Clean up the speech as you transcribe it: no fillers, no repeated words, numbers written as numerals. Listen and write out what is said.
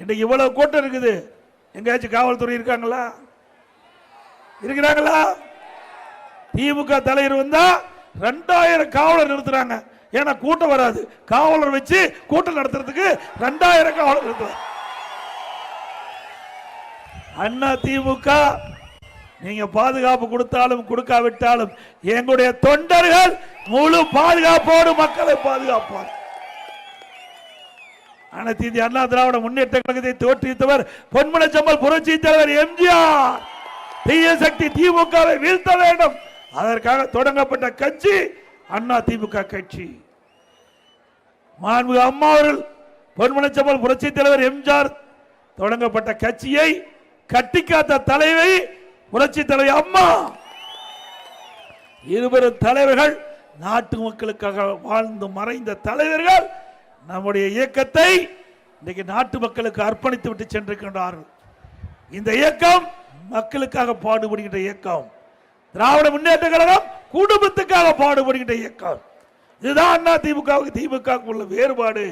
இன்னைக்கு இவ்வளவு கூட்டம் இருக்குது. எங்கேயாச்சும் காவல்துறை இருக்காங்களா? இருக்கிறாங்களா? திமுக தலைவர் வந்தா 2000 காவலர் நிறுத்துறாங்க. ஏன்னா கூட்டம் வராது, காவலர் வச்சு கூட்டம் நடத்துறதுக்கு 2000 காவலர் நிறுத்துறாங்க. அண்ணா திமுக நீங்க பாதுகாப்பு கொடுத்தாலும் கொடுக்காவிட்டாலும் எங்களுடைய தொண்டர்கள் முழு பாதுகாப்போடு மக்களை பாதுகாப்பார். அனைத்து இந்திய அண்ணா திராவிட முன்னேற்ற கழகத்தை தோற்றுவித்தவர் பொன்மனச்செம்மல் புரட்சி தலைவர் எம்ஜிஆர். தீய சக்தி திமுகவை வீழ்த்த வேண்டும், அதற்காக தொடங்கப்பட்ட கட்சி அண்ணா திமுக கட்சி. மாண்புமிகு அம்மா அவர்கள் பொன்மனச்செம்மல் புரட்சி தலைவர் எம்ஜிஆர் தொடங்கப்பட்ட கட்சியை கட்டிக்காத்த தலைவை புரட்சி தலைவர் அம்மா. இருவரும் தலைவர்கள் நாட்டு மக்களுக்காக வாழ்ந்து மறைந்த தலைவர்கள் நம்முடைய இயக்கத்தை இன்றைக்கு நாட்டு மக்களுக்கு அர்ப்பணித்து விட்டு சென்றிருக்கின்றார்கள். இந்த இயக்கம் மக்களுக்காக பாடுபடுகின்ற இயக்கம். திராவிட முன்னேற்ற கழகம் குடும்பத்துக்காக பாடுபடுகின்ற இயக்கம். இதுதான் அண்ணா திமுகவுக்கு திமுக உள்ள வேறுபாடு.